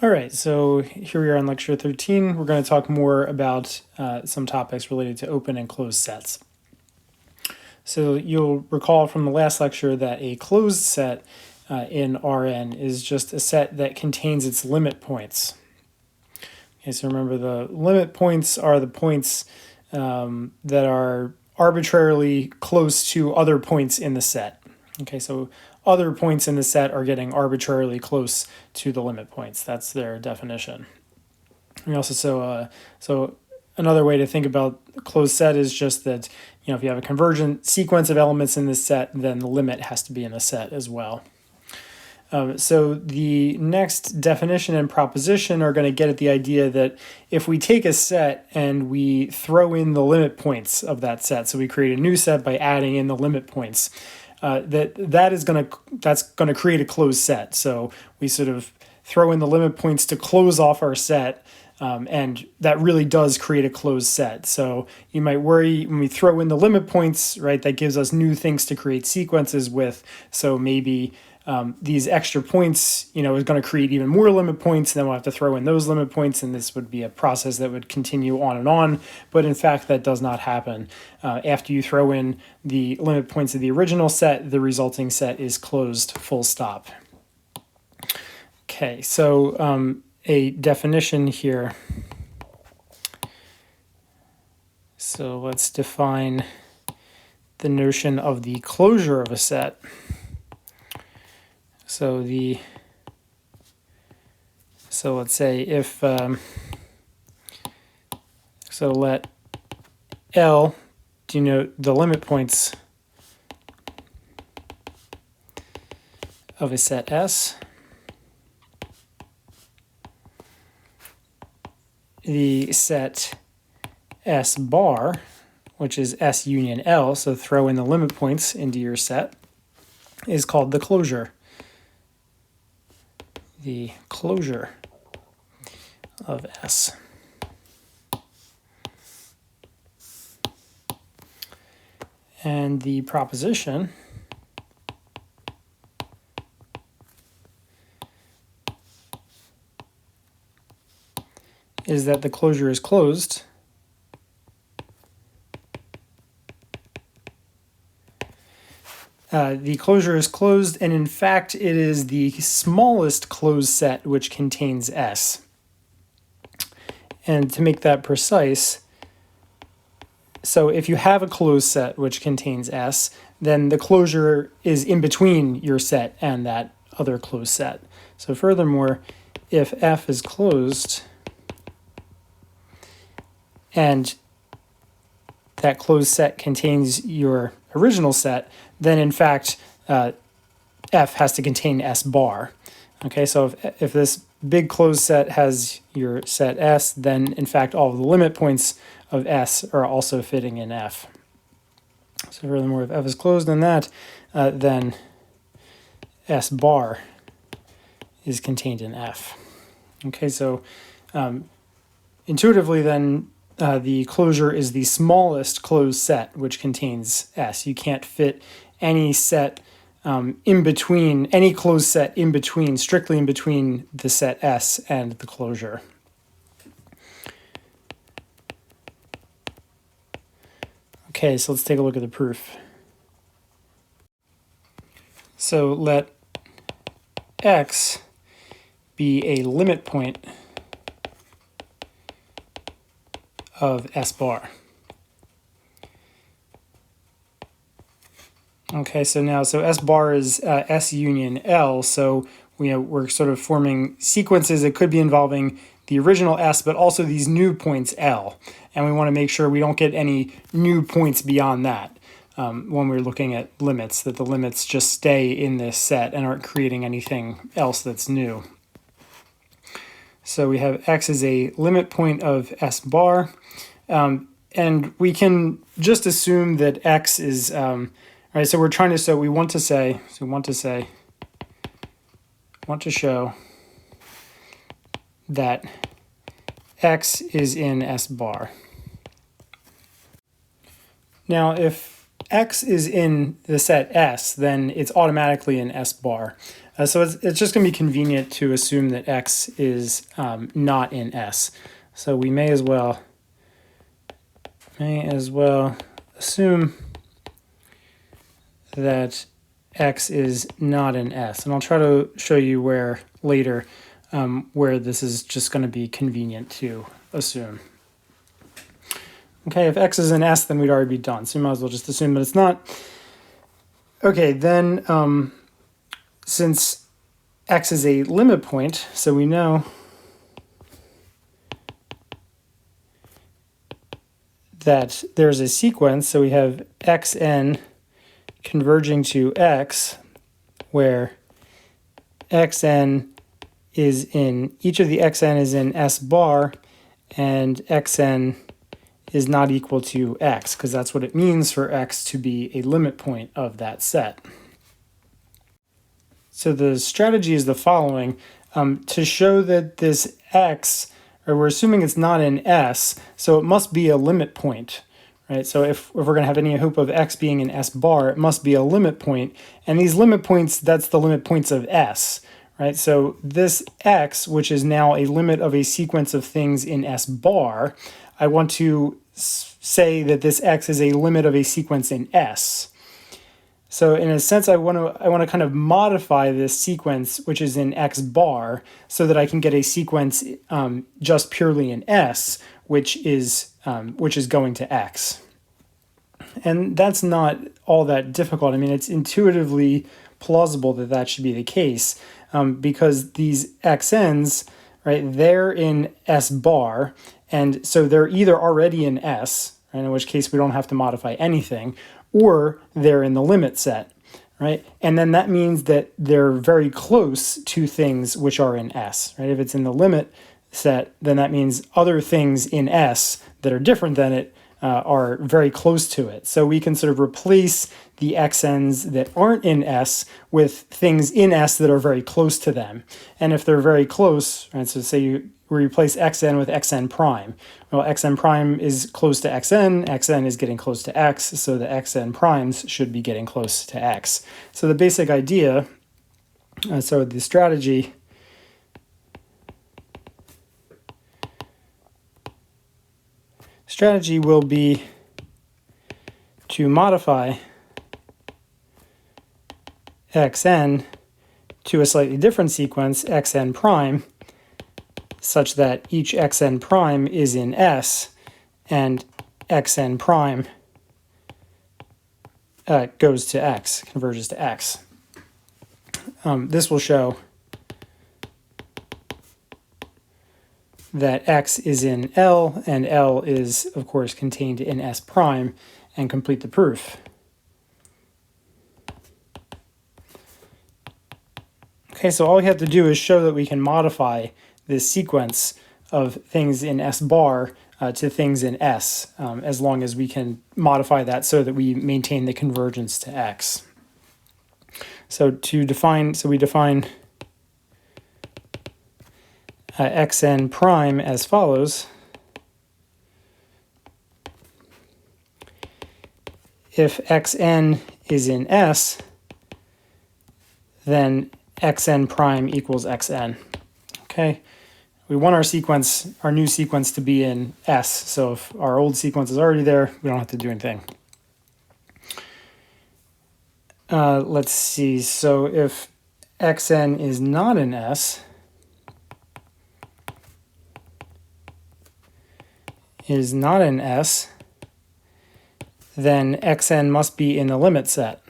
All right, so here we are on lecture 13. We're going to talk more about some topics related to open and closed sets. So you'll recall from the last lecture that a closed set in Rn is just a set that contains its limit points. Okay, so remember the limit points are the points that are arbitrarily close to other points in the set. Okay, so other points in the set are getting arbitrarily close to the limit points. That's their definition. And also, so another way to think about a closed set is just that, if you have a convergent sequence of elements in this set, then the limit has to be in the set as well. So the next definition and proposition are going to get at the idea that if we take a set and we throw in the limit points of that set, so we create a new set by adding in the limit points, that's going to create a closed set. So we sort of throw in the limit points to close off our set, and that really does create a closed set. So you might worry when we throw in the limit points, right? That gives us new things to create sequences with. So maybe these extra points, is going to create even more limit points, and then we'll have to throw in those limit points, and this would be a process that would continue on and on. But in fact, that does not happen. After you throw in the limit points of the original set, the resulting set is closed, full stop. Okay, so a definition here. So let's define the notion of the closure of a set. So let's say if so let L denote the limit points of a set S. The set S bar, which is S union L, so throw in the limit points into your set, is called the closure. The closure of S. And the proposition is that the closure is closed the closure is closed, and in fact, it is the smallest closed set which contains S. And to make that precise, so if you have a closed set which contains S, then the closure is in between your set and that other closed set. So furthermore, if F is closed and that closed set contains your original set, then in fact F has to contain S bar. Okay, so if this big closed set has your set S, then in fact all of the limit points of S are also fitting in F. So furthermore, if F is closed in that, then S bar is contained in F. Okay, so intuitively then, the closure is the smallest closed set which contains S. You can't fit any set in between, any closed set in between, strictly in between the set S and the closure. Okay, so let's take a look at the proof. So let X be a limit point of S bar. Okay, so S bar is S union L, so we're sort of forming sequences that could be involving the original S, but also these new points L. And we want to make sure we don't get any new points beyond that when we're looking at limits, that the limits just stay in this set and aren't creating anything else that's new. So we have X as a limit point of S bar, and we can just assume that X is, right, so we want to show that X is in S bar. Now, if X is in the set S, then it's automatically in S bar. So it's just going to be convenient to assume that x is not in S. So we may as well assume that x is not in S. And I'll try to show you where later where this is just going to be convenient to assume. Okay, if x is in S, then we'd already be done. So you might as well just assume that it's not. Okay, then since x is a limit point, so we know that there's a sequence, so we have xn converging to x, where xn is in, each of the xn is in S bar, and xn is not equal to x, because that's what it means for x to be a limit point of that set. So the strategy is the following. To show that this x, or we're assuming it's not in S, so it must be a limit point, right? So if we're going to have any hope of x being in S bar, it must be a limit point. And these limit points, that's the limit points of S, right? So this x, which is now a limit of a sequence of things in S bar, I want to say that this x is a limit of a sequence in S. So in a sense, I want to kind of modify this sequence, which is in X bar, so that I can get a sequence just purely in S, which is going to X. And that's not all that difficult. I mean, it's intuitively plausible that that should be the case, because these xn's, right, they're in S bar, and so they're either already in S, right, in which case we don't have to modify anything, or they're in the limit set, right? And then that means that they're very close to things which are in S, right? If it's in the limit set, then that means other things in S that are different than it are very close to it. So we can sort of replace the xn's that aren't in S with things in S that are very close to them. And if they're very close, right, so say you replace xn with xn prime. Well, xn prime is close to xn is getting close to x, so the xn primes should be getting close to x. So the basic idea, so the strategy will be to modify xn to a slightly different sequence, xn prime, such that each xn prime is in S, and xn prime goes to X, converges to X. This will show that X is in L, and L is, of course, contained in S prime, and complete the proof. Okay, so all we have to do is show that we can modify this sequence of things in S bar to things in S, as long as we can modify that so that we maintain the convergence to X. So we define xn prime as follows. If xn is in S, then xn prime equals xn. Okay, we want our new sequence to be in S, so if our old sequence is already there, we don't have to do anything. Let's see, so if xn is not in S, then xn must be in the limit set.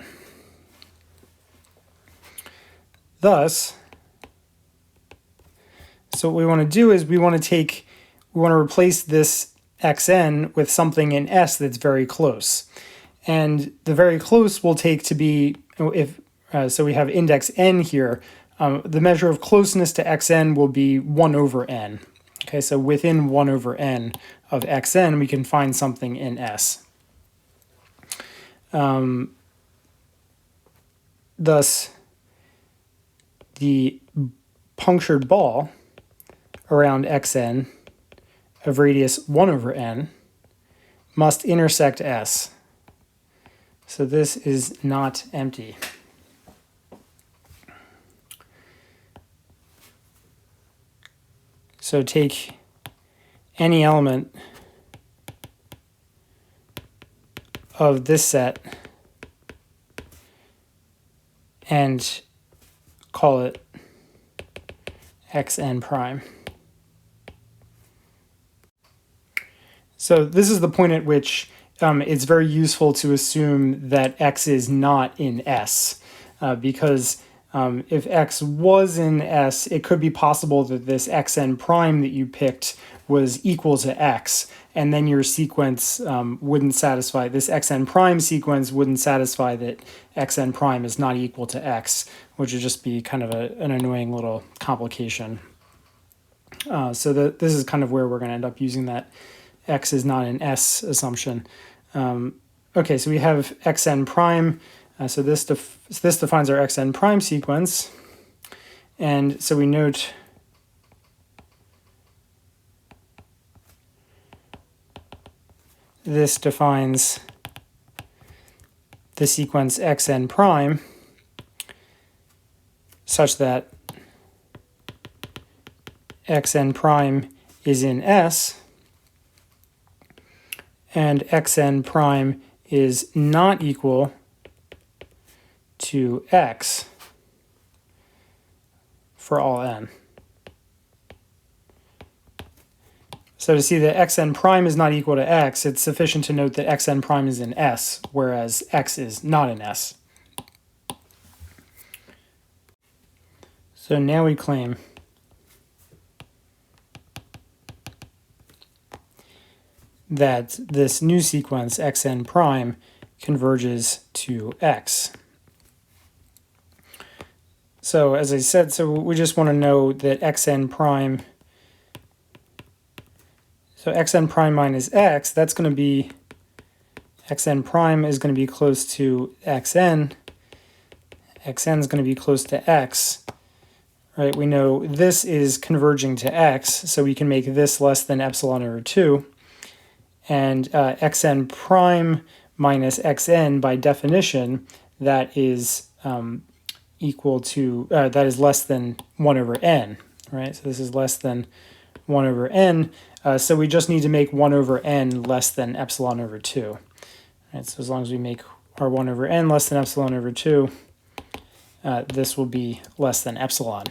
Thus, so what we want to do is we want to replace this xn with something in S that's very close. And the very close will take to be, so we have index n here, the measure of closeness to xn will be 1 over n. Okay, so within 1 over n of xn, we can find something in S. Thus, the punctured ball around xn of radius 1 over n must intersect S. So this is not empty. So take any element of this set and call it xn prime. So this is the point at which it's very useful to assume that x is not in S, because if x was in S, it could be possible that this xn prime that you picked was equal to x, and then your sequence wouldn't satisfy, this xn prime sequence wouldn't satisfy that xn prime is not equal to x, which would just be kind of an annoying little complication. So this is kind of where we're going to end up using that x is not in S assumption. Okay, so we have xn prime. So this defines our xn prime sequence. And so we note this defines the sequence xn prime such that xn prime is in S and xn prime is not equal to x for all n. So to see that xn prime is not equal to x, it's sufficient to note that xn prime is in S, whereas x is not in S. So now we claim that this new sequence xn prime converges to x. So as I said, so we just want to know that xn prime, so xn prime minus x, that's going to be, xn prime is going to be close to xn is going to be close to x, right? We know this is converging to x, so we can make this less than epsilon over 2. And xn prime minus xn, by definition, that is equal to, that is less than 1 over n, right? So this is less than 1 over n. So we just need to make 1 over n less than epsilon over 2. Right? So as long as we make our 1 over n less than epsilon over 2, this will be less than epsilon.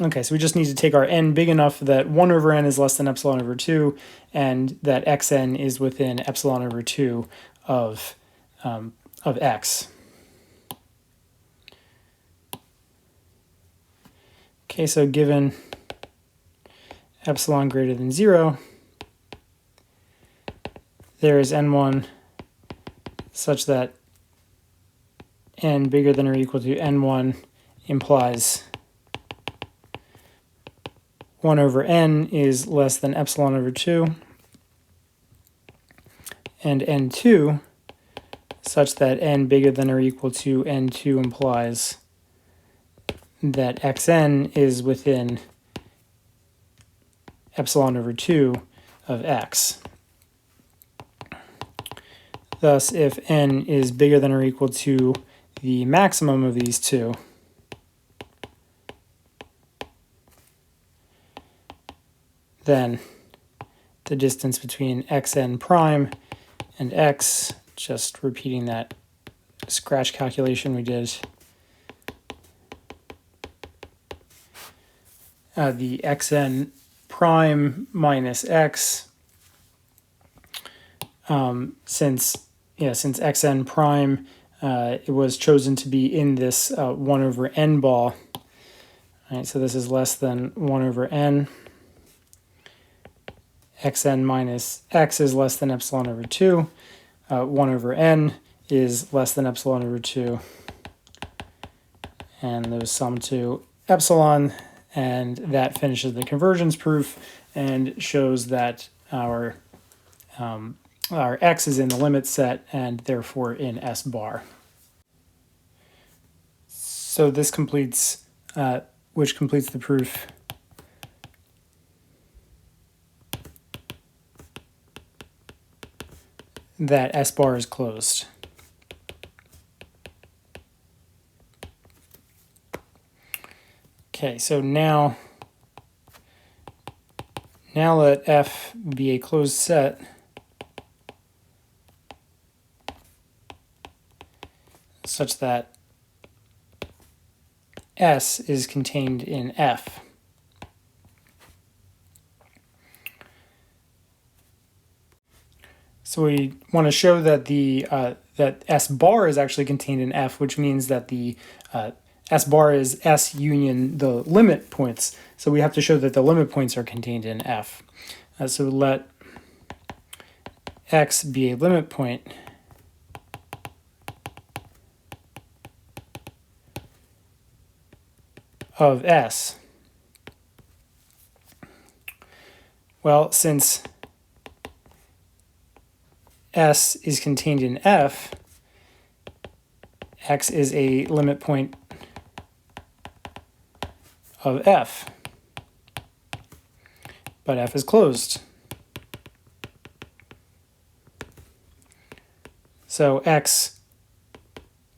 Okay, so we just need to take our n big enough that 1 over n is less than epsilon over 2, and that xn is within epsilon over 2 of x. Okay, so given epsilon greater than 0, there is n1 such that n bigger than or equal to n1 implies 1 over n is less than epsilon over 2, and n2 such that n bigger than or equal to n2 implies that xn is within epsilon over 2 of x. Thus, if n is bigger than or equal to the maximum of these two, then the distance between xn prime and x, just repeating that scratch calculation we did, the xn prime minus x, since xn prime it was chosen to be in this 1 over n ball, right? So this is less than 1 over n. Xn minus x is less than epsilon over 2. 1 over n is less than epsilon over 2. And those sum to epsilon, and that finishes the convergence proof and shows that our x is in the limit set and therefore in S bar. So this completes, which completes the proof that S bar is closed. Okay, so now Now let F be a closed set such that S is contained in F. So we want to show that that S bar is actually contained in F, which means that the S bar is S union the limit points. So we have to show that the limit points are contained in F. So let X be a limit point of S. Well, since S is contained in F, X is a limit point of F, but F is closed. So X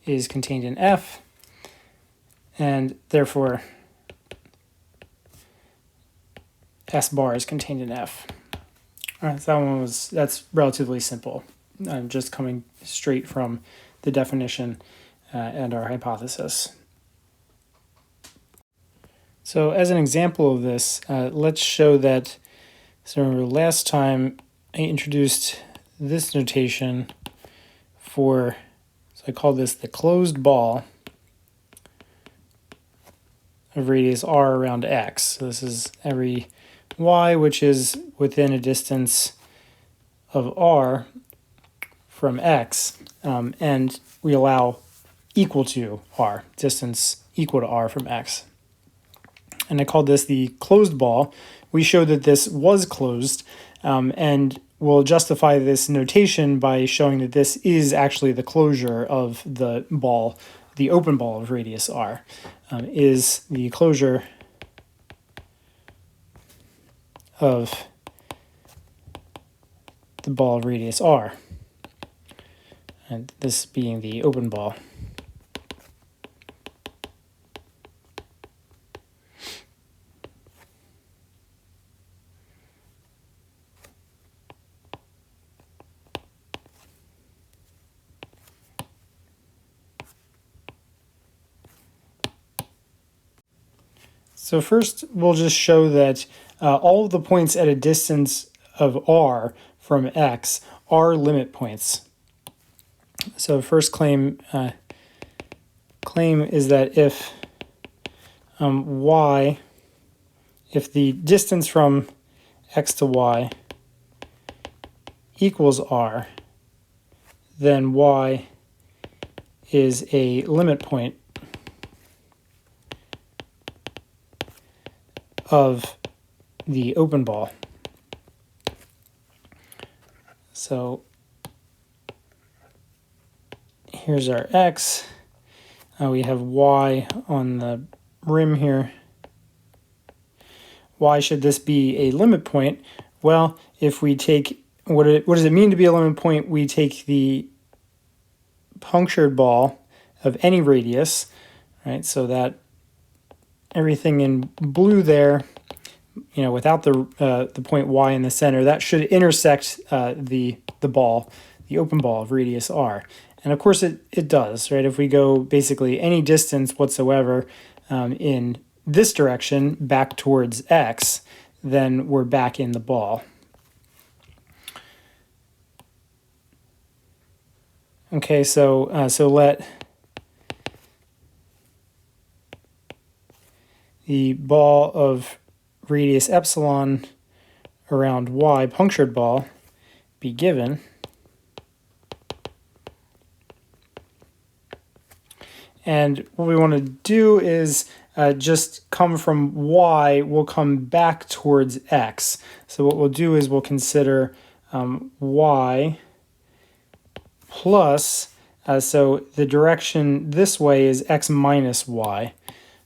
is contained in F, and therefore S bar is contained in F. All right, so that's relatively simple. I'm just coming straight from the definition and our hypothesis. So as an example of this, let's show that, so remember last time I introduced this notation for, so I called this the closed ball of radius r around x. So this is every y which is within a distance of r from x, and we allow equal to r, distance equal to r from x. And I called this the closed ball. We showed that this was closed, and we'll justify this notation by showing that this is actually the closure of the ball, the open ball of radius r, is the closure of the ball of radius r, and this being the open ball. So first, we'll just show that all of the points at a distance of r from x are limit points. So first claim is that if y, if the distance from x to y equals r, then y is a limit point of the open ball. So here's our x. We have y on the rim here. Why should this be a limit point? Well, if we take, what does it mean to be a limit point? We take the punctured ball of any radius, right? So that everything in blue there, you know, without the point y in the center, that should intersect the ball, the open ball of radius r. And of course it does, right? If we go basically any distance whatsoever in this direction back towards x, then we're back in the ball. Okay, so let the ball of radius epsilon around y, punctured ball, be given. And what we want to do is just come from y, we'll come back towards x. So what we'll do is we'll consider y plus, so the direction this way is x minus y.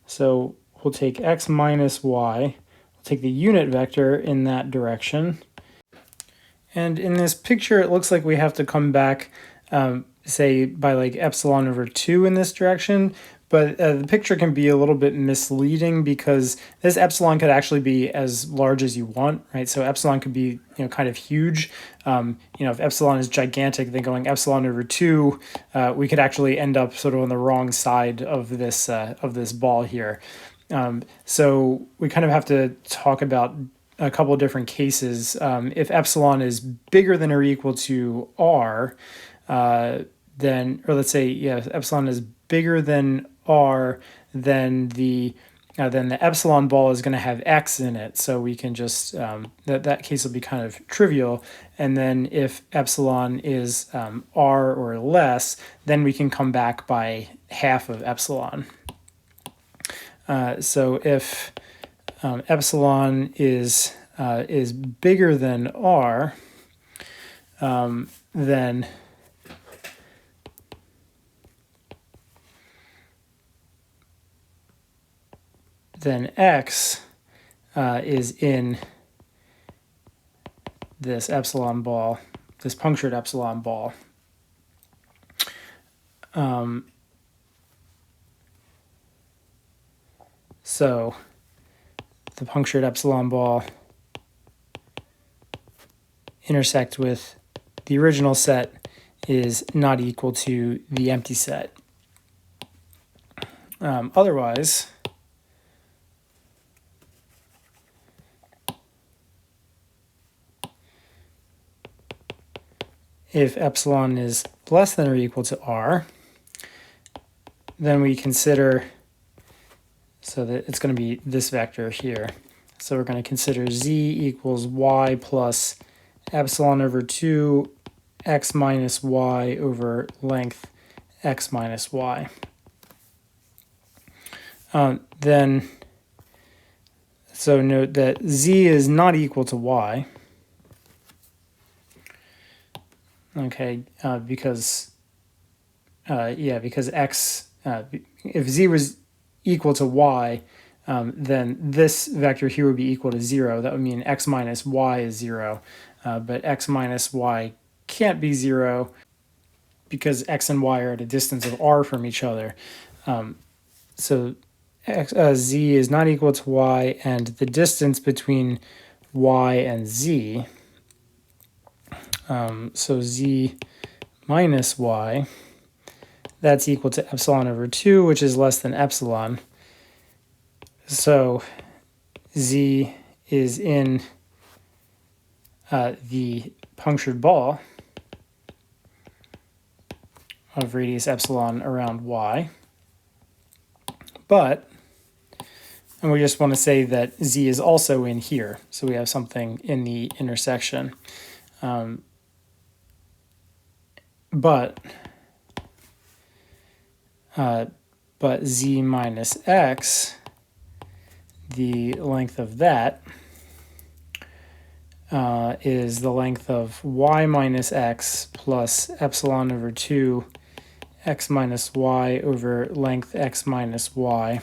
So we'll take x minus y, we'll take the unit vector in that direction. And in this picture, it looks like we have to come back, say, by like epsilon over 2 in this direction. but the picture can be a little bit misleading because this epsilon could actually be as large as you want, right? So epsilon could be, kind of huge. If epsilon is gigantic, then going epsilon over 2, we could actually end up sort of on the wrong side of this ball here. So we kind of have to talk about a couple of different cases. If epsilon is bigger than or equal to r, then, or let's say, if epsilon is bigger than r, then the epsilon ball is going to have x in it. So we can just, that case will be kind of trivial. And then if epsilon is r or less, then we can come back by half of epsilon. So if epsilon is bigger than r, then x is in this epsilon ball, this punctured epsilon ball. So the punctured epsilon ball intersect with the original set is not equal to the empty set. Otherwise, if epsilon is less than or equal to r, then we consider, so that it's going to be this vector here. So we're going to consider z equals y plus epsilon over 2 x minus y over length x minus y. Then, so note that z is not equal to y. Okay, because x, if z was equal to y, then this vector here would be equal to 0. That would mean x minus y is 0. But x minus y can't be 0 because x and y are at a distance of r from each other. So z is not equal to y, and the distance between y and z, so z minus y, that's equal to epsilon over 2, which is less than epsilon. So z is in the punctured ball of radius epsilon around y. But, and we just want to say that z is also in here. So we have something in the intersection. But z minus x, the length of that, is the length of y minus x plus epsilon over 2 x minus y over length x minus y.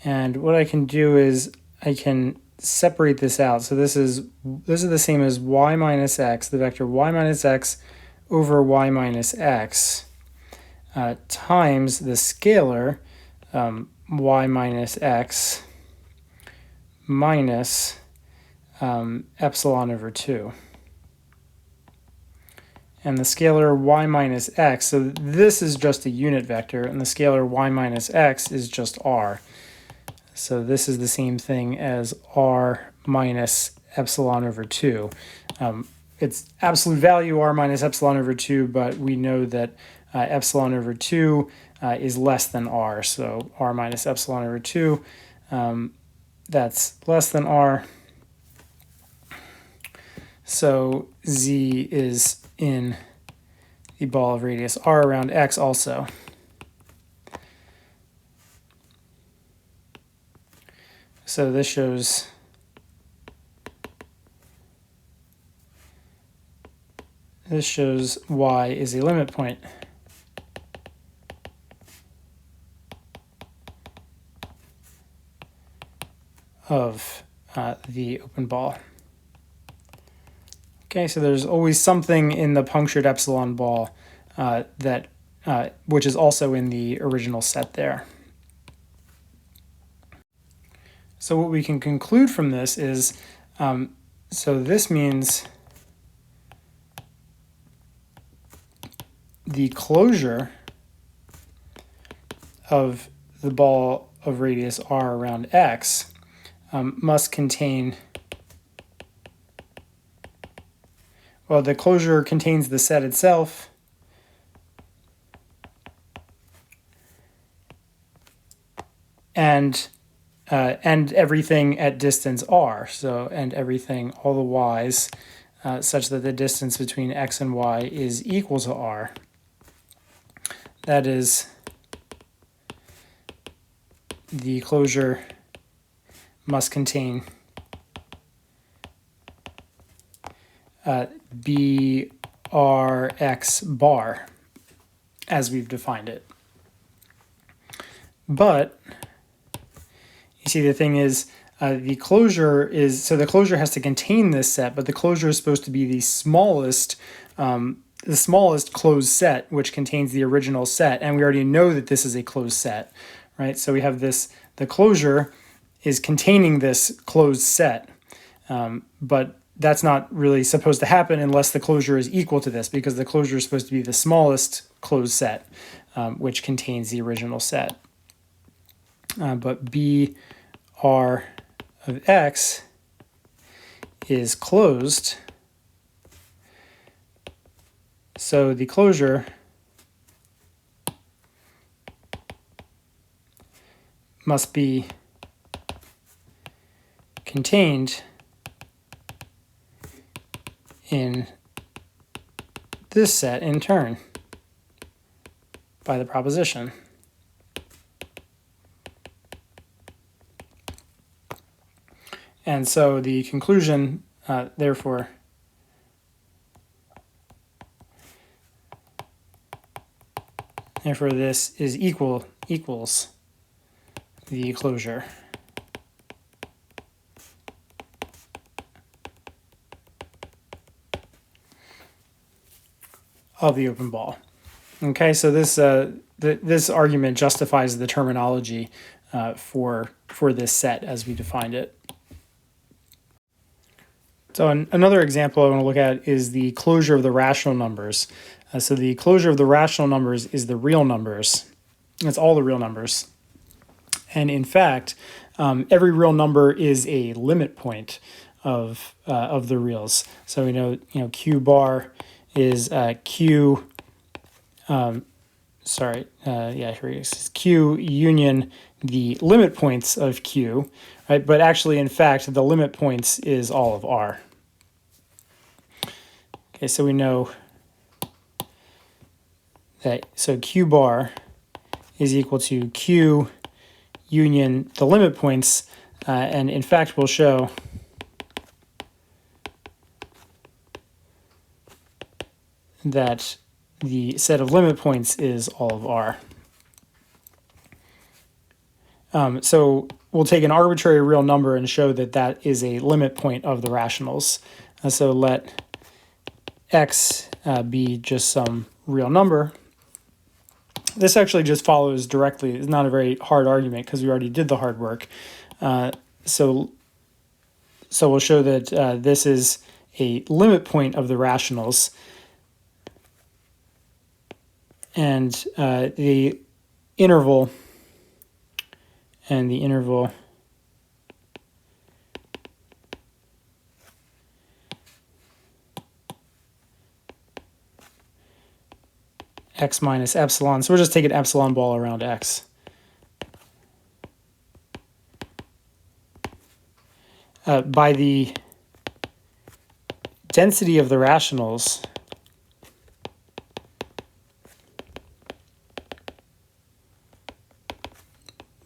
And what I can do is I can separate this out. So this is the same as y minus x, the vector y minus x over y minus x times the scalar y minus x minus epsilon over 2. And the scalar y minus x, so this is just a unit vector, and the scalar y minus x is just r. So this is the same thing as r minus epsilon over 2. It's absolute value r minus epsilon over 2, but we know that epsilon over 2 is less than r. So r minus epsilon over 2, that's less than r. So z is in the ball of radius r around x also. So this shows y is a limit point of the open ball. Okay, so there's always something in the punctured epsilon ball that which is also in the original set there. So what we can conclude from this is, so this means the closure of the ball of radius r around x must contain, well, the closure contains the set itself and everything at distance r, so and everything, all the y's, such that the distance between x and y is equal to r. That is, the closure must contain brx bar, as we've defined it. But you see, the thing is, the closure has to contain this set, but the closure is supposed to be the smallest closed set, which contains the original set, and we already know that this is a closed set, right? So we have this, the closure is containing this closed set, but that's not really supposed to happen unless the closure is equal to this, because the closure is supposed to be the smallest closed set, which contains the original set. But BR of x is closed, so the closure must be contained in this set in turn by the proposition. And so the conclusion, therefore, this is equals the closure of the open ball. Okay, so this argument justifies the terminology for this set as we defined it. So another example I want to look at is the closure of the rational numbers. So the closure of the rational numbers is the real numbers. It's all the real numbers. And in fact, every real number is a limit point of the reals. So we know Q bar is Q. Here it is. Q union the limit points of Q, right? But actually, in fact, the limit points is all of R. Okay, so we know that, so Q bar is equal to Q union the limit points, and in fact, we'll show that the set of limit points is all of R. So we'll take an arbitrary real number and show that that is a limit point of the rationals. So let x be just some real number. This actually just follows directly. It's not a very hard argument because we already did the hard work. So we'll show that this is a limit point of the rationals. And the interval x minus epsilon. So we're just taking epsilon ball around x. By the density of the rationals,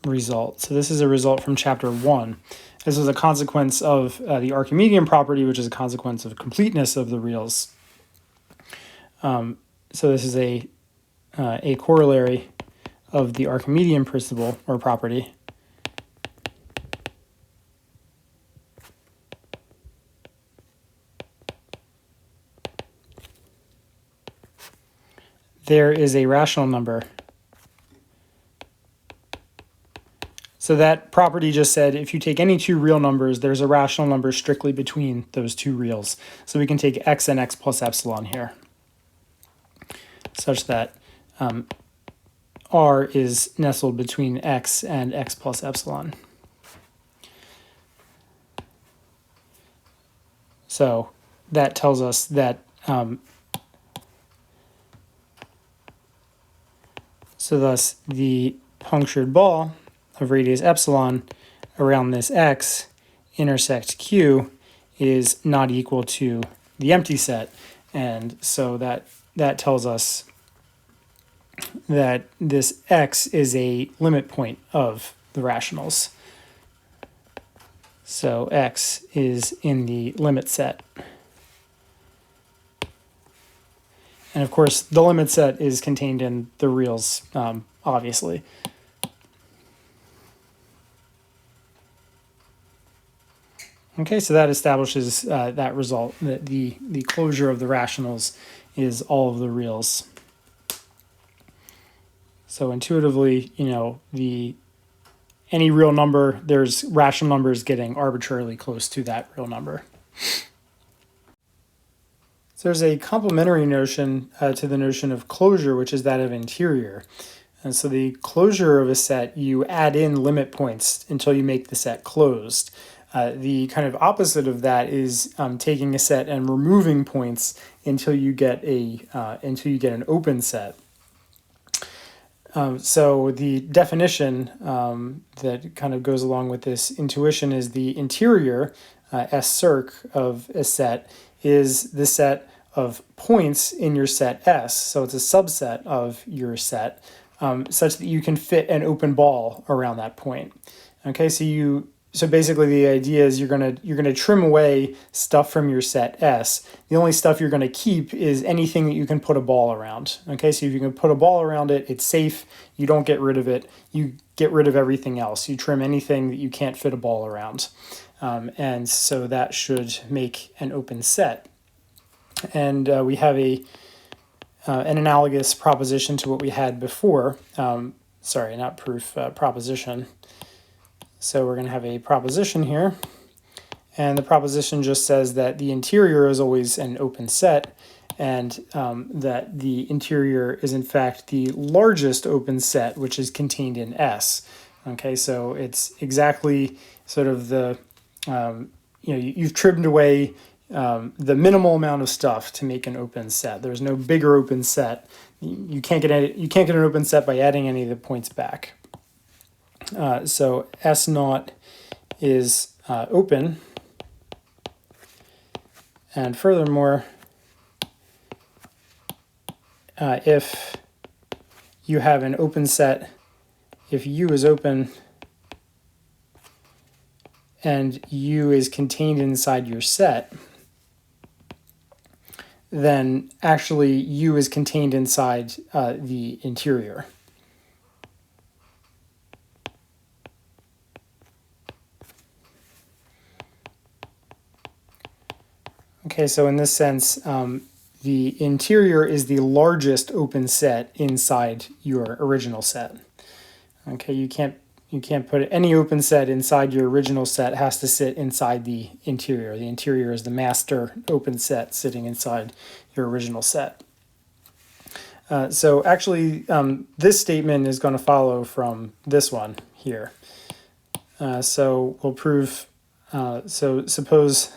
result. So this is a result from chapter 1. This is a consequence of the Archimedean property, which is a consequence of completeness of the reals. So this is a corollary of the Archimedean principle or property. there is a rational number. So that property just said if you take any two real numbers, there's a rational number strictly between those two reals. So we can take x and x plus epsilon here, such that R is nestled between x and x plus epsilon. So that tells us that so thus the punctured ball of radius epsilon around this x intersect q is not equal to the empty set, and so that tells us that this x is a limit point of the rationals. So x is in the limit set. And of course, the limit set is contained in the reals, obviously. Okay, so that establishes that result, that the closure of the rationals is all of the reals. So intuitively, you know, any real number, there's rational numbers getting arbitrarily close to that real number. So there's a complementary notion to the notion of closure, which is that of interior. And so the closure of a set, you add in limit points until you make the set closed. The kind of opposite of that is taking a set and removing points until you get an open set. So the definition that kind of goes along with this intuition is the interior, S circ, of a set is the set of points in your set S. So it's a subset of your set, such that you can fit an open ball around that point. Okay, so basically the idea is you're gonna trim away stuff from your set S. The only stuff you're gonna keep is anything that you can put a ball around. Okay, so if you can put a ball around it, it's safe, you don't get rid of it, you get rid of everything else. You trim anything that you can't fit a ball around. And so that should make an open set. And we have an analogous proposition to what we had before. Sorry, not proof, proposition. So we're going to have a proposition here, and the proposition just says that the interior is always an open set, and that the interior is in fact the largest open set which is contained in S. Okay, so it's exactly sort of the, you've trimmed away the minimal amount of stuff to make an open set. There's no bigger open set. You can't get an open set by adding any of the points back. So S naught is open, and furthermore, if you have an open set, if U is open and U is contained inside your set, then actually U is contained inside the interior. Okay, so in this sense, the interior is the largest open set inside your original set. Okay, you can't put any open set inside your original set. It has to sit inside the interior. The interior is the master open set sitting inside your original set. So actually, this statement is going to follow from this one here. So we'll prove, so suppose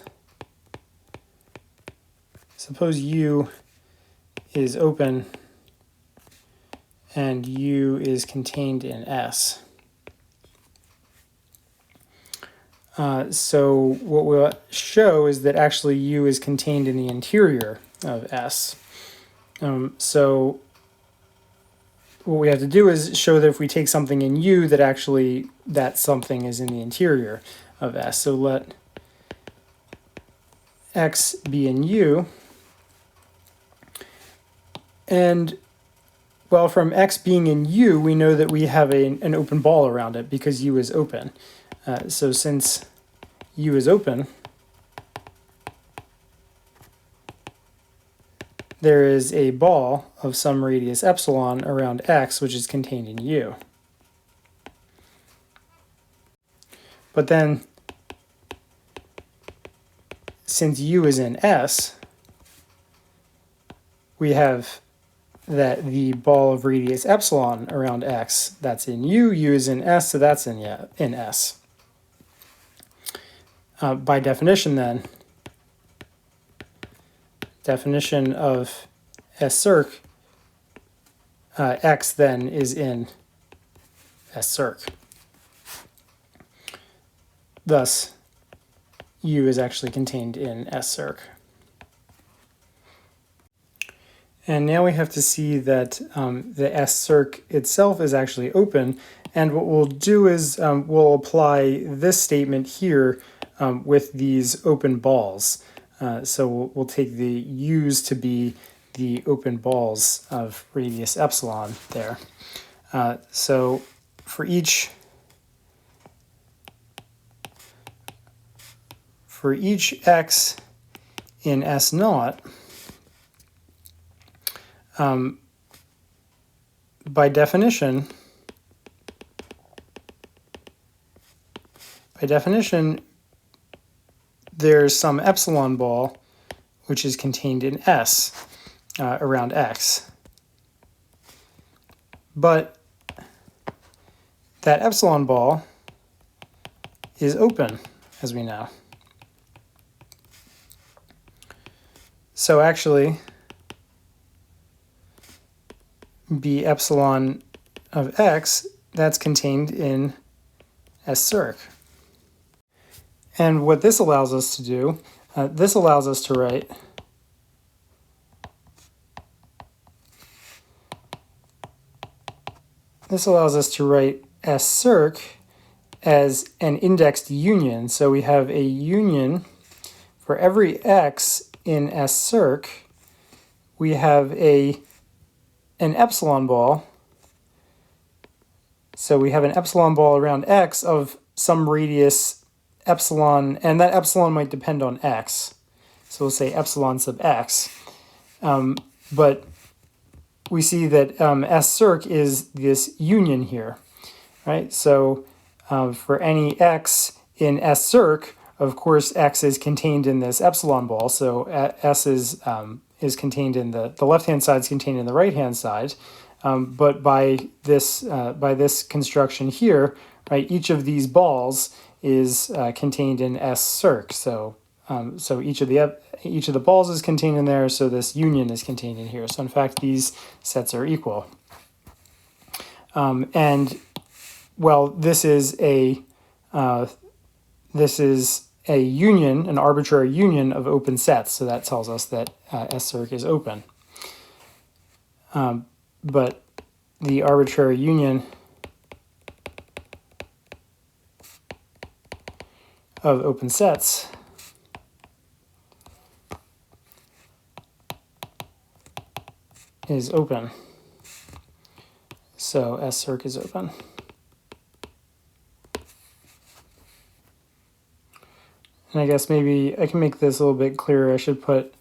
U is open and U is contained in S. So what we'll show is that actually U is contained in the interior of S. So what we have to do is show that if we take something in U, that actually that something is in the interior of S. So let X be in U. And well, from X being in U, we know that we have an open ball around it because U is open. So since U is open, there is a ball of some radius epsilon around X, which is contained in U. But then, since U is in S, we have that the ball of radius epsilon around X, that's in U, U is in S, so that's in S. By definition then, definition of S circ, X then is in S circ. Thus, U is actually contained in S circ. And now we have to see that the S circ itself is actually open, and what we'll do is we'll apply this statement here with these open balls. So we'll take the U's to be the open balls of radius epsilon there. So for each X in S naught, by definition, there's some epsilon ball which is contained in S around X. But that epsilon ball is open, as we know. So actually, B epsilon of X, that's contained in S circ. And what this allows us to do, this allows us to write S circ as an indexed union. So we have a union for every X in S circ, we have an epsilon ball. So we have an epsilon ball around X of some radius epsilon, and that epsilon might depend on X. So we'll say epsilon sub X. But we see that S circ is this union here, right? So for any X in S circ, of course, X is contained in this epsilon ball. So S is contained in the left-hand side is contained in the right-hand side. But by this construction here, right, each of these balls is contained in S circ. So each of the balls is contained in there. So this union is contained in here. So in fact, these sets are equal. And well, this is a union, an arbitrary union of open sets. So that tells us that S circ is open. But the arbitrary union of open sets is open. So S circ is open. And I guess maybe I can make this a little bit clearer. I should put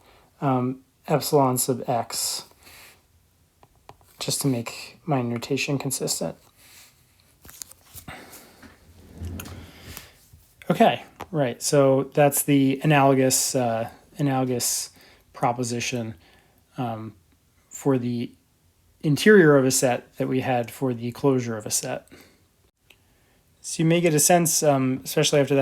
epsilon sub X just to make my notation consistent. Okay, right. So that's the analogous proposition for the interior of a set that we had for the closure of a set. So you may get a sense, especially after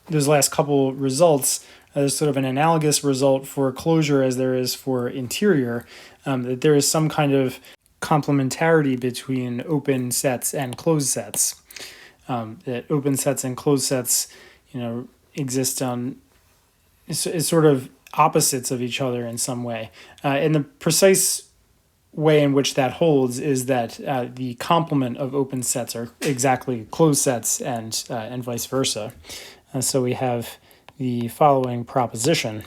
those last couple results, there's sort of an analogous result for closure as there is for interior, that there is some kind of complementarity between open sets and closed sets. That open sets and closed sets, exist is sort of opposites of each other in some way. And the precise way in which that holds is that the complement of open sets are exactly closed sets and vice versa. So we have the following proposition,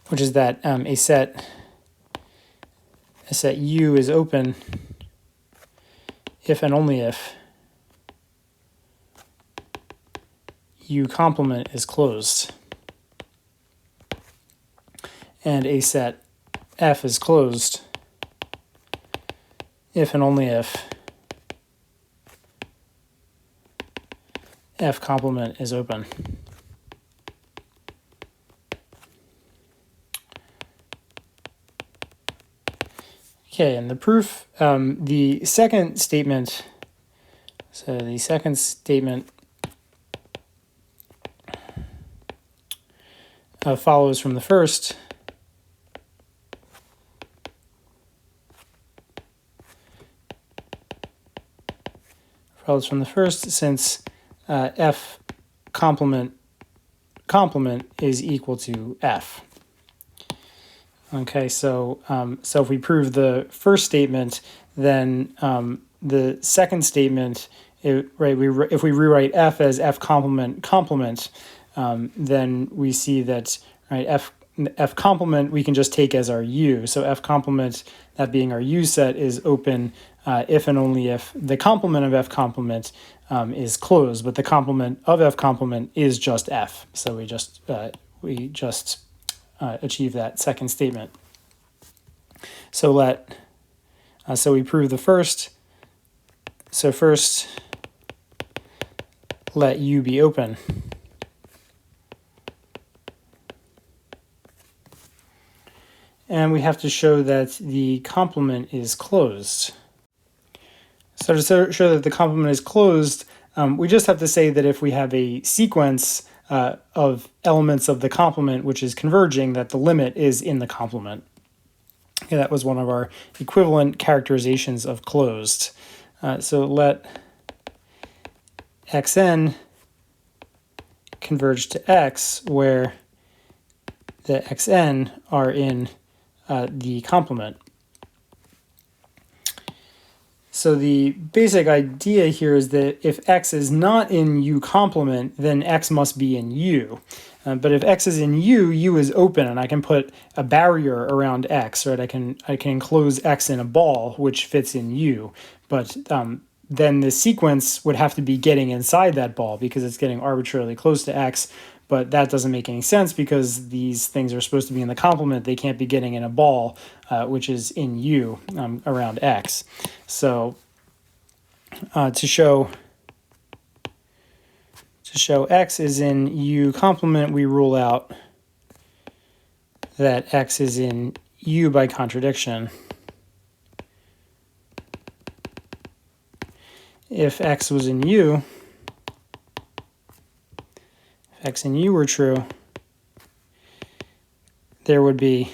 which is that a set U is open if and only if U complement is closed. and a set F is closed if and only if F complement is open. Okay, and the proof, the second statement, follows from the first. Since F complement is equal to F. Okay, so if we prove the first statement, then the second statement, if we rewrite F as F complement, then we see that F complement we can just take as our U. So F complement, that being our U set, is open if and only if the complement of F complement is closed, but the complement of F complement is just F. So we just achieve that second statement. So so we prove the first. So first, let U be open. And we have to show that the complement is closed. So to show that the complement is closed, we just have to say that if we have a sequence of elements of the complement which is converging, that the limit is in the complement. Okay, that was one of our equivalent characterizations of closed. So let xn converge to x, where the xn are in the complement. So the basic idea here is that if x is not in U complement, then x must be in U. But if x is in U, U is open, and I can put a barrier around x, right? I can enclose x in a ball, which fits in U. But then the sequence would have to be getting inside that ball because it's getting arbitrarily close to x. But that doesn't make any sense because these things are supposed to be in the complement. They can't be getting in a ball, which is in U around x. So to show x is in U complement, we rule out that x is in U by contradiction. If x was in U, if x and U were true, there would be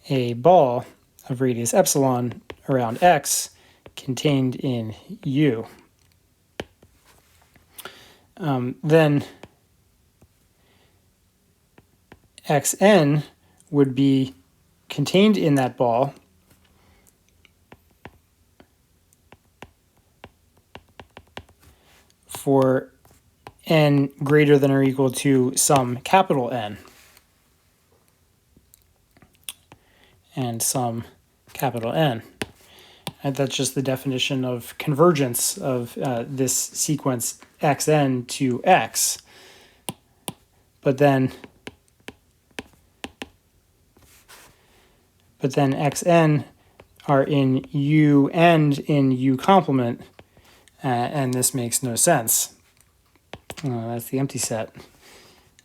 a ball of radius epsilon around x contained in U. Then xn would be contained in that ball for n greater than or equal to some capital N and some capital N. And that's just the definition of convergence of this sequence xn to x. But then xn are in U and in U complement, and this makes no sense. That's the empty set,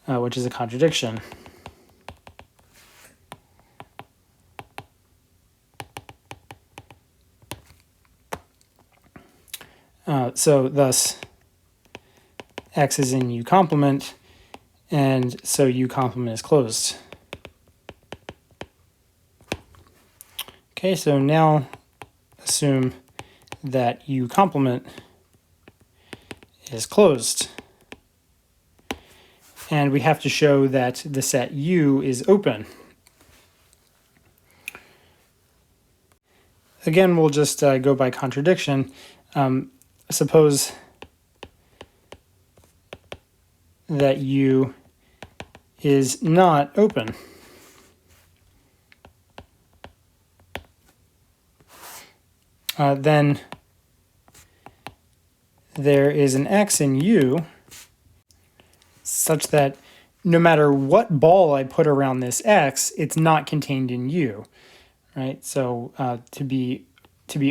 which is a contradiction. So thus, x is in U complement, and so U complement is closed. Okay, so now assume that U complement is closed. And we have to show that the set U is open. Again, we'll just go by contradiction. Suppose that U is not open. Then there is an x in U such that no matter what ball I put around this X, it's not contained in U, right? So to be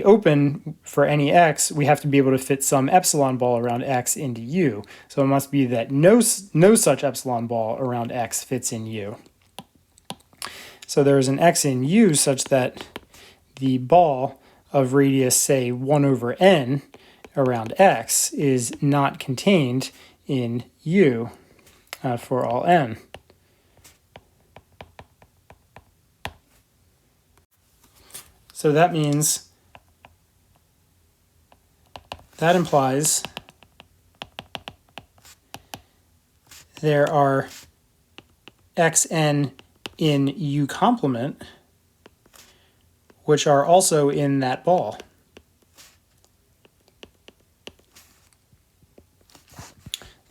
open for any X, we have to be able to fit some epsilon ball around X into U. So it must be that no such epsilon ball around X fits in U. So there is an X in U such that the ball of radius, say, 1 over n around X is not contained in U for all n. So that means, that implies there are xn in U complement which are also in that ball.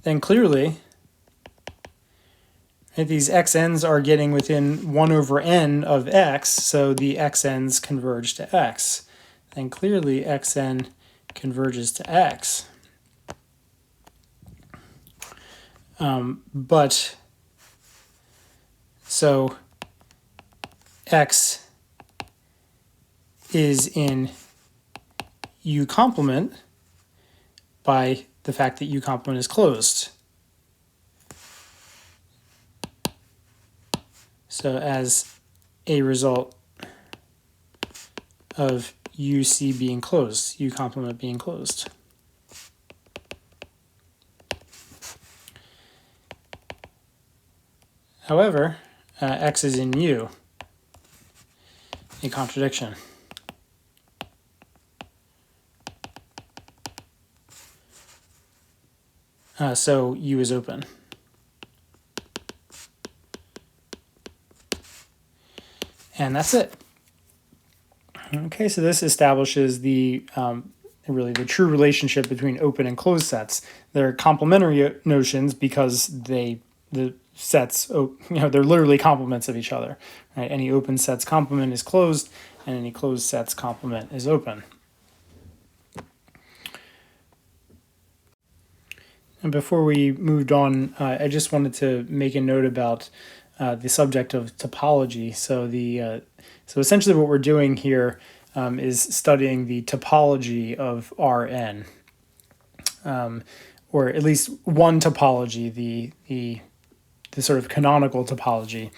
Then clearly, these xn's are getting within 1 over n of x, so the xn's converge to x. Then clearly xn converges to x. But so x is in U complement by the fact that U complement is closed. So as a result of UC being closed, U complement being closed. However, X is in U, a contradiction. So U is open. And that's it. Okay, so this establishes the really the true relationship between open and closed sets. They're complementary notions because the sets, they're literally complements of each other. Right? Any open set's complement is closed, and any closed set's complement is open. And before we moved on, I just wanted to make a note about the subject of topology. So essentially what we're doing here is studying the topology of Rn, or at least one topology, the sort of canonical topology.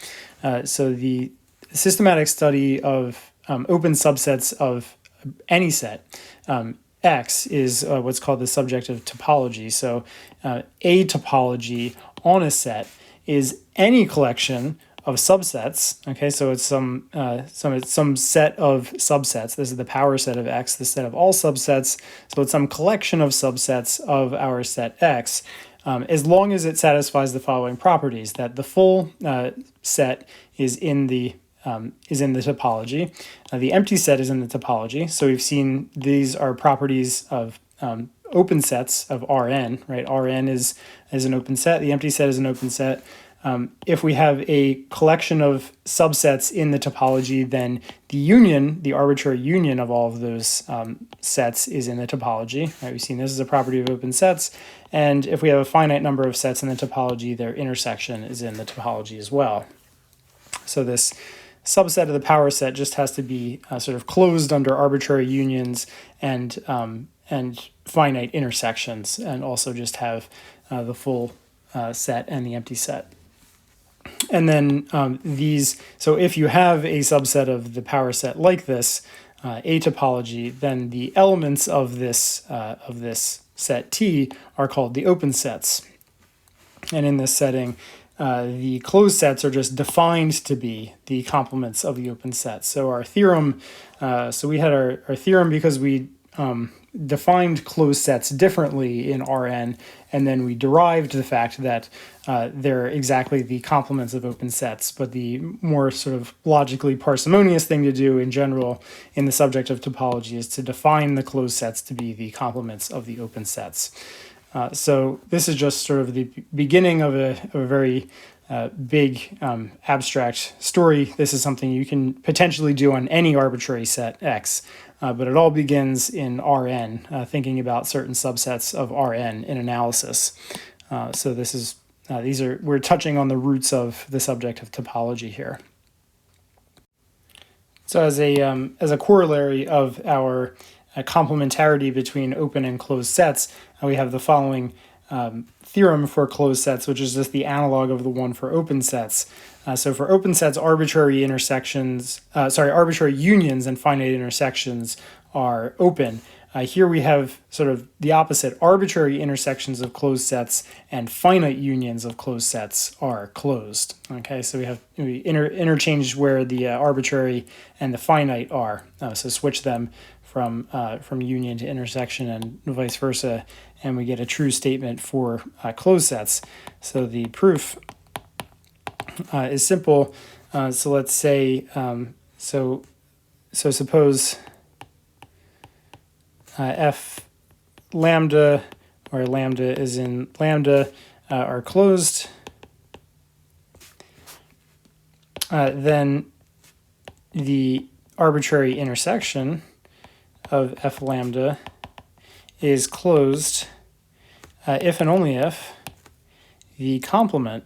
So the systematic study of open subsets of any set, X, is what's called the subject of topology. So a topology on a set is any collection of subsets. Okay, so it's some set of subsets. This is the power set of X, the set of all subsets. So it's some collection of subsets of our set X, as long as it satisfies the following properties: that the full set is in the topology, the empty set is in the topology. So we've seen these are properties of open sets of Rn, right? Rn is an open set, the empty set is an open set. If we have a collection of subsets in the topology, then the union, the arbitrary union of all of those sets is in the topology. Right? We've seen this is a property of open sets. And if we have a finite number of sets in the topology, their intersection is in the topology as well. So this subset of the power set just has to be sort of closed under arbitrary unions and finite intersections, and also just have the full set and the empty set. And then so if you have a subset of the power set like this, a topology, then the elements of this set T are called the open sets. And in this setting, the closed sets are just defined to be the complements of the open set. So our theorem, so we had our theorem because we defined closed sets differently in Rn, and then we derived the fact that they're exactly the complements of open sets. But the more sort of logically parsimonious thing to do in general in the subject of topology is to define the closed sets to be the complements of the open sets. So this is just sort of the beginning of a very big abstract story. This is something you can potentially do on any arbitrary set X, but it all begins in Rn, thinking about certain subsets of Rn in analysis. So this is we're touching on the roots of the subject of topology here. So as a corollary of our complementarity between open and closed sets, we have the following theorem for closed sets, which is just the analog of the one for open sets. So for open sets, arbitrary unions and finite intersections are open. Here we have sort of the opposite. Arbitrary intersections of closed sets and finite unions of closed sets are closed. Okay, so we interchange where the arbitrary and the finite are. So switch them from union to intersection and vice versa, and we get a true statement for closed sets. So the proof is simple. So let's say so suppose f lambda, where lambda is in lambda, are closed, then the arbitrary intersection of f lambda is closed if and only if the complement,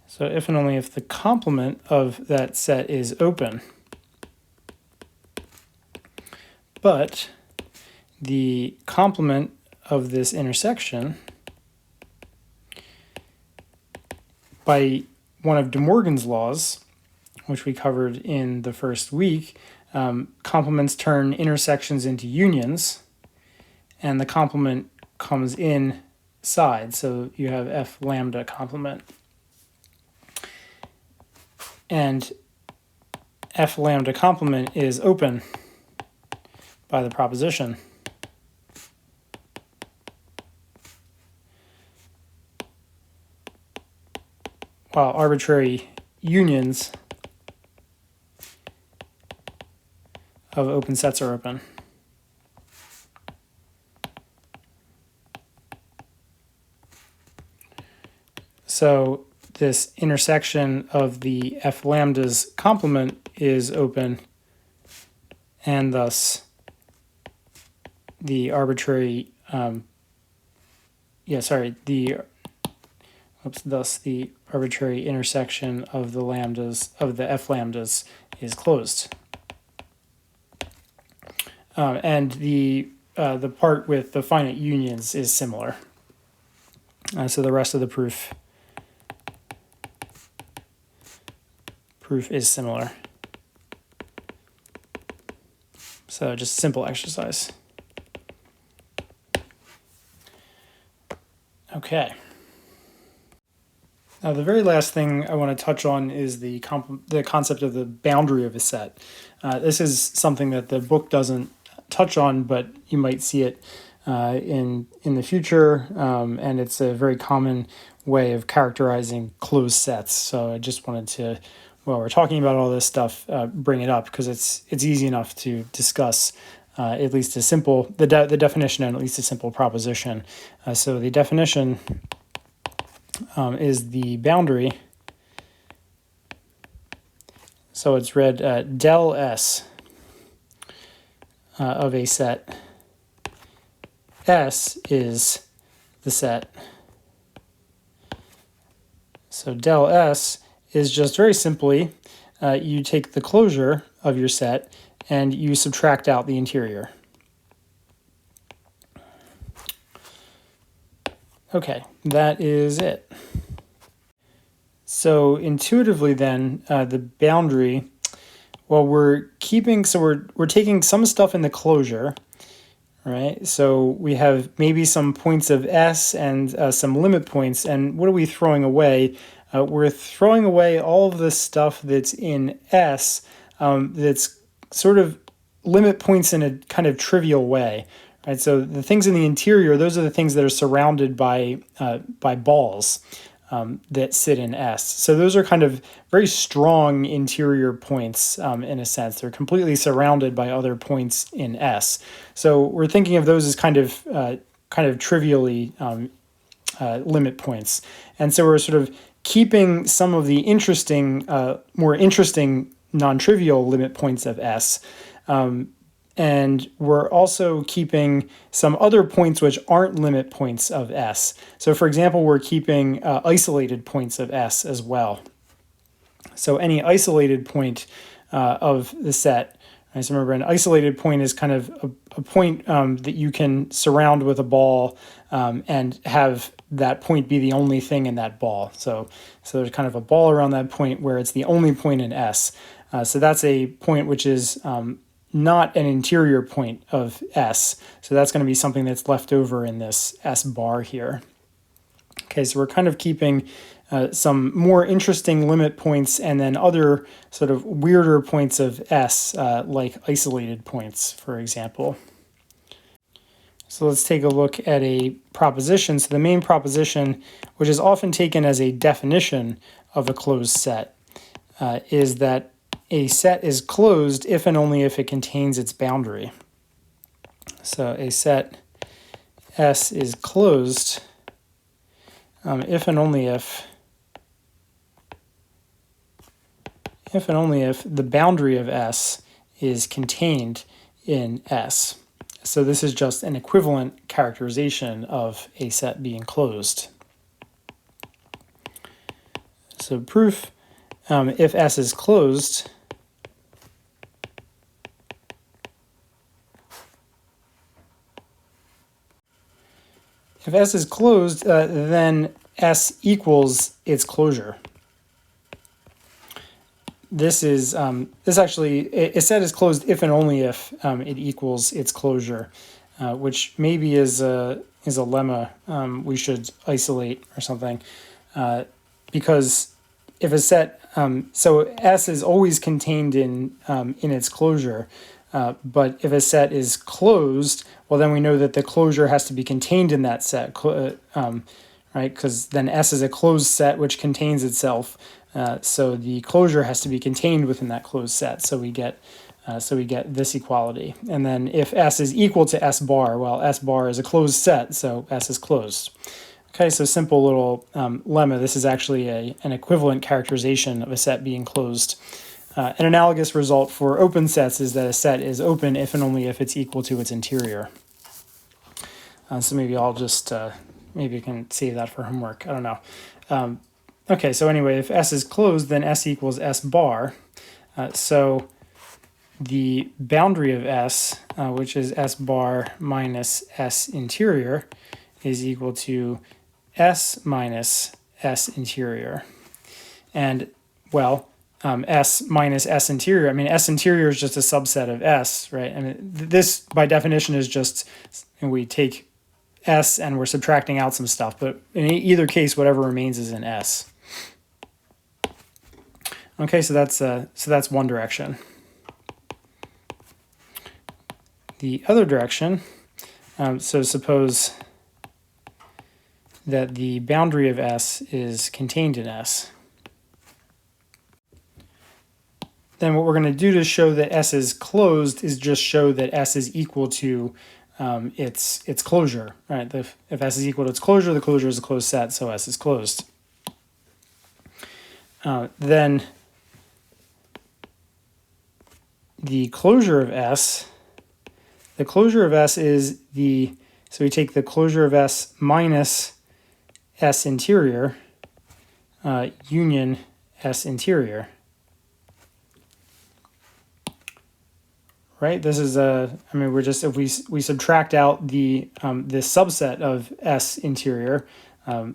so if and only if the complement of that set is open. But the complement of this intersection, by one of De Morgan's laws, which we covered in the first week, complements turn intersections into unions, and the complement comes inside. So you have f lambda complement. And f lambda complement is open by the proposition. While arbitrary unions of open sets are open. So this intersection of the f lambda's complement is open, and thus the arbitrary, thus the arbitrary intersection of the f lambdas is closed. And the part with the finite unions is similar. So the rest of the proof is similar. So just simple exercise. Okay. Now the very last thing I want to touch on is the concept of the boundary of a set. This is something that the book doesn't touch on, but you might see it in the future, and it's a very common way of characterizing closed sets. So I just wanted to, while we're talking about all this stuff, bring it up because it's easy enough to discuss at least a simple the definition and at least a simple proposition. So the definition is the boundary. So it's read del S of a set. S is the set. So del S is just very simply you take the closure of your set and you subtract out the interior. Okay, that is it. So intuitively then, the boundary, well, we're taking some stuff in the closure, right? So we have maybe some points of S and some limit points, and what are we throwing away? We're throwing away all of the stuff that's in S that's sort of limit points in a kind of trivial way. Right, so the things in the interior, those are the things that are surrounded by balls that sit in S. So those are kind of very strong interior points in a sense. They're completely surrounded by other points in S. So we're thinking of those as kind of trivially limit points. And so we're sort of keeping some of the more interesting non-trivial limit points of S. and we're also keeping some other points which aren't limit points of S. So for example, we're keeping isolated points of S as well. So any isolated point of the set, right? So remember, an isolated point is kind of a point that you can surround with a ball and have that point be the only thing in that ball. So there's kind of a ball around that point where it's the only point in S. So that's a point which is not an interior point of S. So that's going to be something that's left over in this S bar here. Okay, so we're kind of keeping some more interesting limit points and then other sort of weirder points of S, like isolated points, for example. So let's take a look at a proposition. So the main proposition, which is often taken as a definition of a closed set, is that a set is closed if and only if it contains its boundary. So a set S is closed if and only if the boundary of S is contained in S. So this is just an equivalent characterization of a set being closed. So proof, if S is closed, then S equals its closure. This is actually a set is closed if and only if it equals its closure, which maybe is a lemma we should isolate or something, because if a set so S is always contained in its closure, but if a set is closed, well then we know that the closure has to be contained in that set, right? Because then S is a closed set which contains itself. So the closure has to be contained within that closed set. So we get this equality. And then if S is equal to S bar, well, S bar is a closed set, so S is closed. Okay, so simple little lemma. This is actually an equivalent characterization of a set being closed. An analogous result for open sets is that a set is open if and only if it's equal to its interior. So maybe I'll just, maybe I can save that for homework. I don't know. Okay, so anyway, if S is closed, then S equals S bar. So the boundary of S, which is S bar minus S interior, is equal to S minus S interior. And, well, S minus S interior, I mean, S interior is just a subset of S, right? I mean, this, by definition, is just, and we take S and we're subtracting out some stuff, but in either case, whatever remains is in S. Okay, so that's one direction. The other direction, so suppose that the boundary of S is contained in S. Then what we're going to do to show that S is closed is just show that S is equal to its closure, right? If S is equal to its closure, the closure is a closed set, so S is closed. Then the closure of S is so we take the closure of S minus S interior union S interior. Right? This is I mean, we're just, if we subtract out the this subset of S interior, right?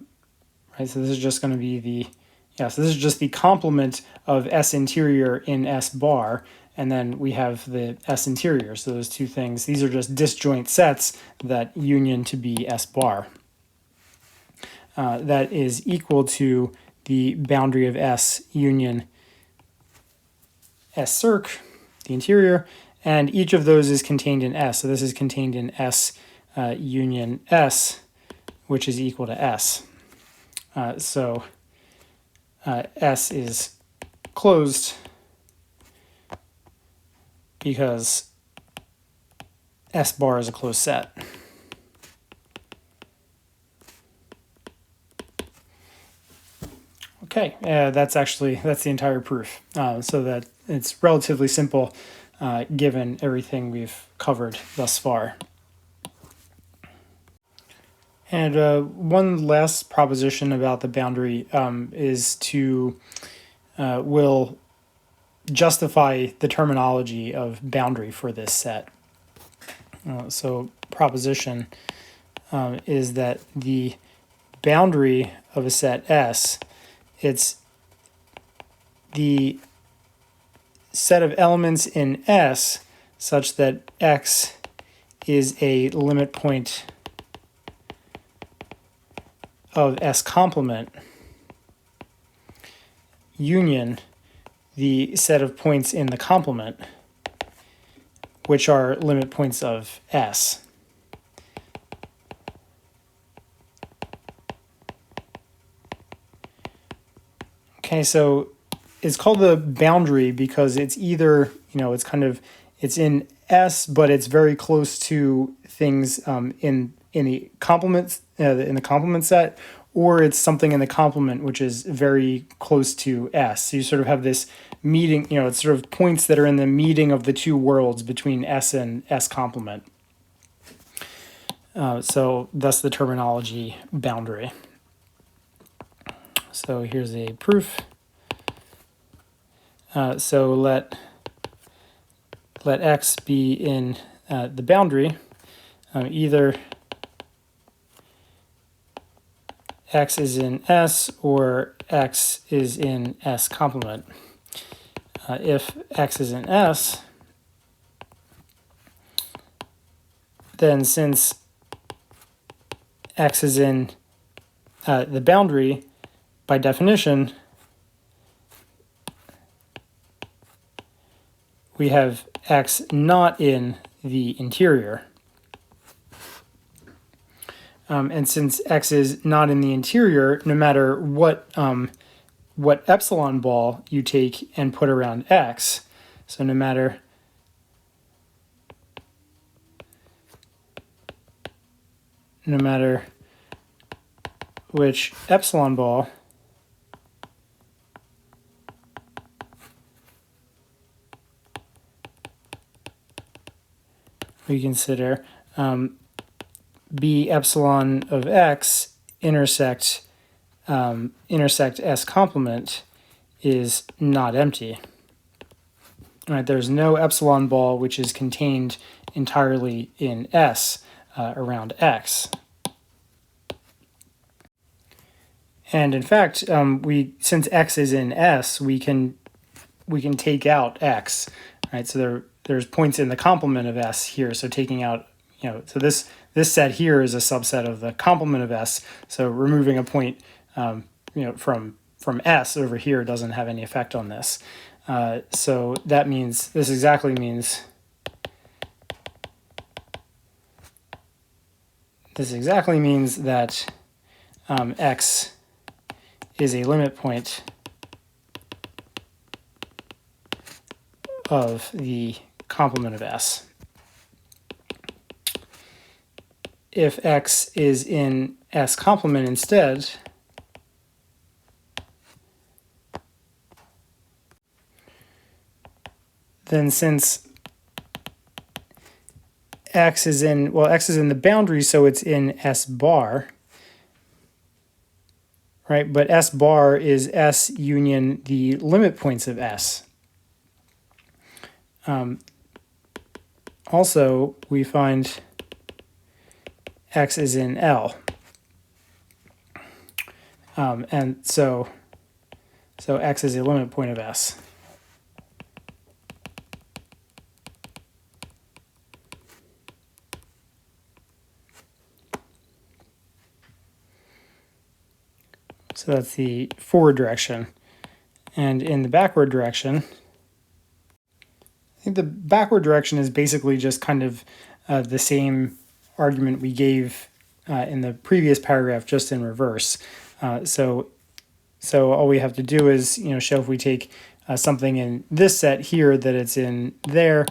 So this is just going to be so this is just the complement of S interior in S bar, and then we have the S interior. So those two things, these are just disjoint sets that union to be S bar. That is equal to the boundary of S union S circ, the interior, and each of those is contained in S. So this is contained in S union S, which is equal to S. So S is closed because S bar is a closed set. Okay, that's the entire proof. So that it's relatively simple given everything we've covered thus far. And one last proposition about the boundary is to will justify the terminology of boundary for this set. So proposition is that the boundary of a set S, it's the set of elements in S such that X is a limit point of S complement union the set of points in the complement, which are limit points of S. Okay, so it's called the boundary because it's either, it's in S, but it's very close to things in the complement set, or it's something in the complement which is very close to S. So you sort of have this meeting, it's sort of points that are in the meeting of the two worlds between S and S complement. So thus the terminology boundary. So here's a proof. So let X be in the boundary, either X is in S or X is in S complement. If X is in S, then since X is in the boundary, by definition, we have X not in the interior. And since X is not in the interior, no matter what epsilon ball you take and put around X, so no matter which epsilon ball we consider, B epsilon of X intersect S complement is not empty. All right, there's no epsilon ball which is contained entirely in S around X. And in fact, since X is in S, we can take out X. Right, so there's points in the complement of S here. So taking out, so this set here is a subset of the complement of S. So removing a point, from S over here doesn't have any effect on this. So that means this exactly means that X is a limit point of the complement of S. If X is in S complement instead, then since X is in the boundary, so it's in S bar, right? But S bar is S union the limit points of S. Also, we find X is in L. And so X is a limit point of S. So that's the forward direction. And in the backward direction, I think the backward direction is basically just kind of the same argument we gave in the previous paragraph, just in reverse. So all we have to do is show if we take something in this set here that it's in there.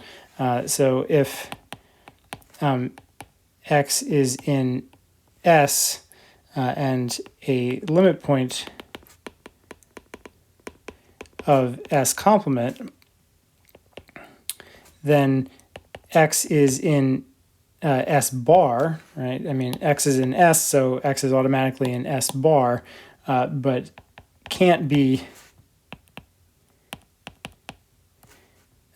So if X is in S and a limit point of S complement, then x is in S bar, right? I mean, x is in S, so x is automatically in S bar, but can't be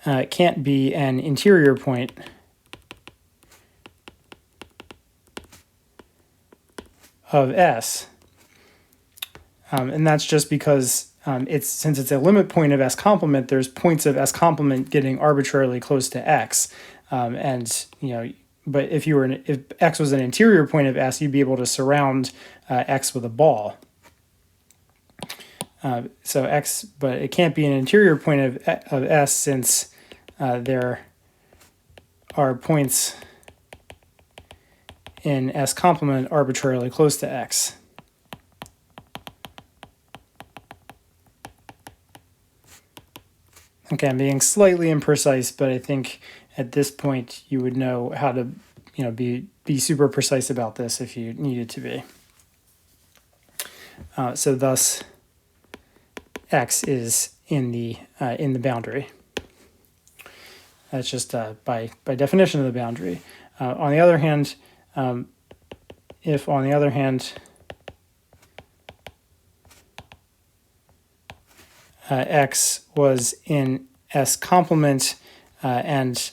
an interior point of S. And that's just because since it's a limit point of S complement, there's points of S complement getting arbitrarily close to X. And but if X was an interior point of S, you'd be able to surround X with a ball. So X, but it can't be an interior point of S since there are points in S complement arbitrarily close to X. Okay, I'm being slightly imprecise, but I think at this point you would know how to, be super precise about this if you needed to be. So thus, X is in the boundary. That's just by definition of the boundary. On the other hand, if on the other hand X was in S complement and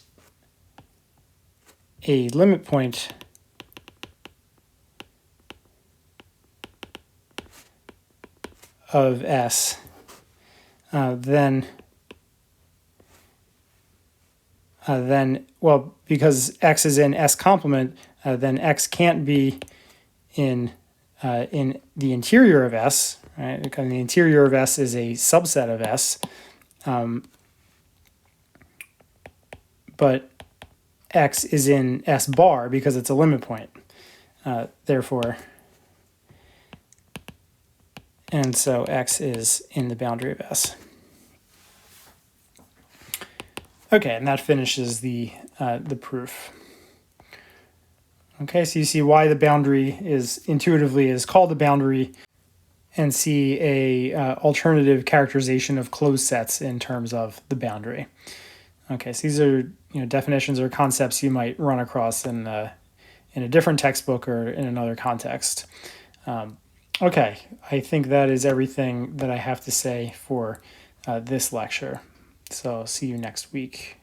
a limit point of S, then because X is in S complement, then X can't be in the interior of S, right? Because the interior of S is a subset of S, but X is in S bar because it's a limit point. Therefore, and so X is in the boundary of S. Okay, and that finishes the proof. Okay, so you see why the boundary is intuitively called a boundary, and see a alternative characterization of closed sets in terms of the boundary. Okay, so these are definitions or concepts you might run across in a different textbook or in another context. Okay, I think that is everything that I have to say for this lecture. So see you next week.